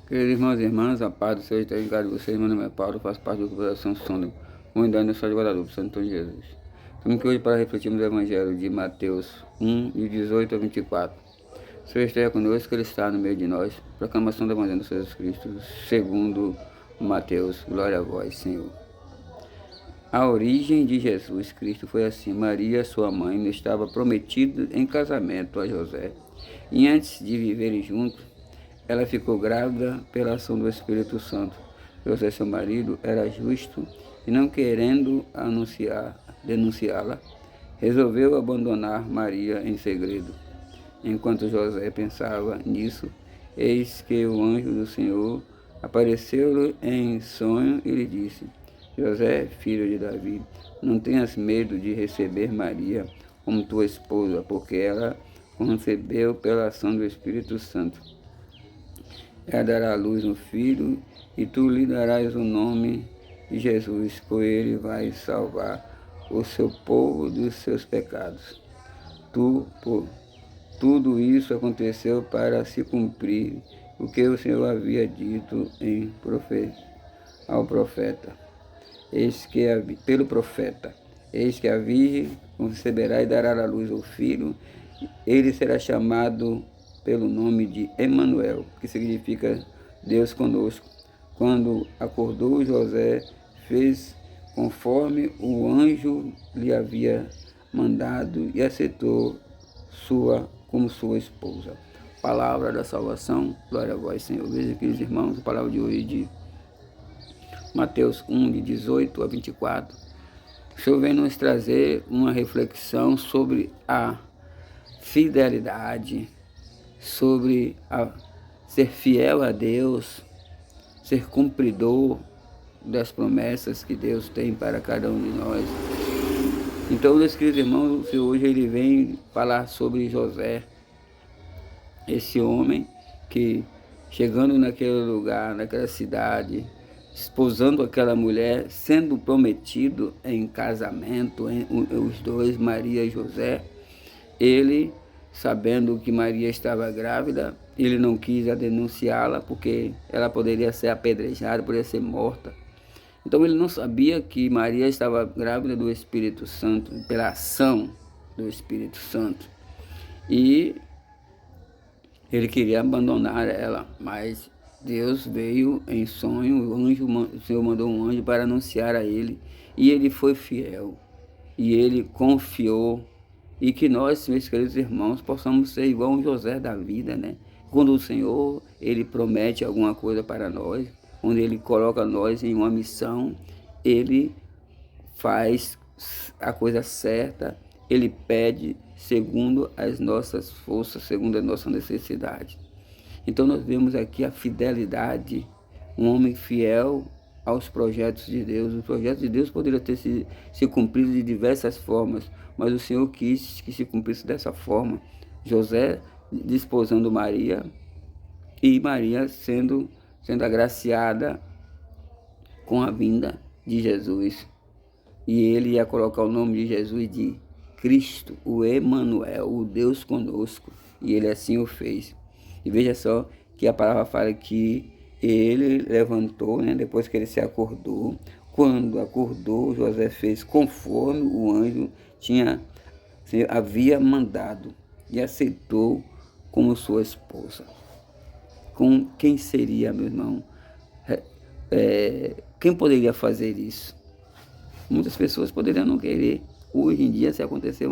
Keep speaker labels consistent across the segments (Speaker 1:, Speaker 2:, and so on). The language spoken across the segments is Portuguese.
Speaker 1: Queridos irmãos e irmãs, a paz do Senhor esteja em cada de vocês. Meu nome é Paulo, faço parte do Coração Sonda, unidade da Sala de Guadalupe, Santo Antônio de Jesus. Estamos aqui hoje para refletirmos o Evangelho de Mateus 1, de 18 a 24. O Senhor esteja conosco, Ele está no meio de nós. Proclamação do Evangelho de Jesus Cristo, segundo Mateus. Glória a vós, Senhor. A origem de Jesus Cristo foi assim: Maria, sua mãe, estava prometida em casamento a José, e antes de viverem juntos, ela ficou grávida pela ação do Espírito Santo. José, seu marido, era justo e, não querendo denunciá-la, resolveu abandonar Maria em segredo. Enquanto José pensava nisso, eis que o anjo do Senhor apareceu-lhe em sonho e lhe disse: José, filho de Davi, não tenhas medo de receber Maria como tua esposa, porque ela concebeu pela ação do Espírito Santo. Ela dará à luz um filho, e tu lhe darás o nome de Jesus, pois ele vai salvar o seu povo dos seus pecados. Tudo isso aconteceu para se cumprir o que o Senhor havia dito ao profeta. Pelo profeta, eis que a virgem conceberá e dará à luz o filho, ele será chamado pelo nome de Emanuel, que significa Deus conosco. Quando acordou, José fez conforme o anjo lhe havia mandado e aceitou como sua esposa. Palavra da salvação, glória a vós, Senhor. Veja, queridos irmãos, a palavra de hoje de Mateus 1, de 18 a 24. O Senhor vem nos trazer uma reflexão sobre a fidelidade, sobre ser fiel a Deus, ser cumpridor das promessas que Deus tem para cada um de nós. Então, meus queridos irmãos, hoje ele vem falar sobre José, esse homem que, chegando naquele lugar, naquela cidade, esposando aquela mulher, sendo prometido em casamento, os dois, Maria e José, ele, sabendo que Maria estava grávida, ele não quis denunciá-la, porque ela poderia ser apedrejada, poderia ser morta. Então ele não sabia que Maria estava grávida do Espírito Santo, pela ação do Espírito Santo. E ele queria abandonar ela, mas Deus veio em sonho, o Senhor mandou um anjo para anunciar a ele, e ele foi fiel, e ele confiou. E que nós, meus queridos irmãos, possamos ser igual um José da vida, né? Quando o Senhor, ele promete alguma coisa para nós, quando ele coloca nós em uma missão, ele faz a coisa certa, ele pede segundo as nossas forças, segundo a nossa necessidade. Então nós vemos aqui a fidelidade, um homem fiel aos projetos de Deus. Os projetos de Deus poderiam ter se cumprido de diversas formas, mas o Senhor quis que se cumprisse dessa forma. José desposando Maria, e Maria sendo agraciada com a vinda de Jesus. E ele ia colocar o nome de Jesus de Cristo, o Emanuel, o Deus conosco. E ele assim o fez. E veja só que a palavra fala que ele levantou, né, depois que ele se acordou. Quando acordou, José fez conforme o anjo havia mandado e aceitou como sua esposa. Com quem seria, meu irmão? Quem poderia fazer isso? Muitas pessoas poderiam não querer. Hoje em dia, se acontecer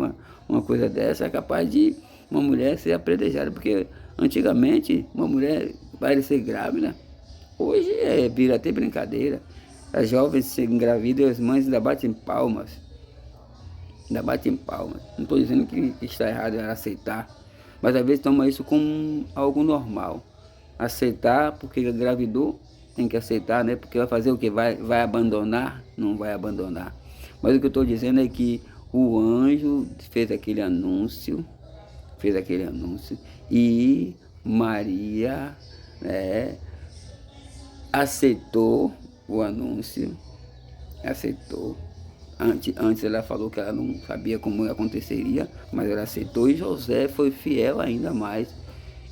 Speaker 1: uma coisa dessa, é capaz de uma mulher ser apedrejada, porque antigamente uma mulher vai ser grávida, hoje vira até brincadeira. As jovens se engravidam e as mães ainda batem palmas. Não estou dizendo que está errado ela aceitar, mas às vezes toma isso como algo normal. Aceitar porque engravidou, tem que aceitar, né? Porque vai fazer o que? Vai abandonar? Não vai abandonar. Mas o que eu estou dizendo é que o anjo fez aquele anúncio, e Maria, né, aceitou o anúncio, Antes ela falou que ela não sabia como aconteceria, mas ela aceitou, e José foi fiel ainda mais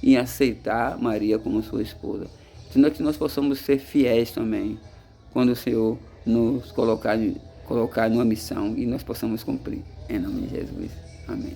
Speaker 1: em aceitar Maria como sua esposa. senão que nós possamos ser fiéis também, quando o Senhor nos colocar numa missão e nós possamos cumprir. Em nome de Jesus. Amém.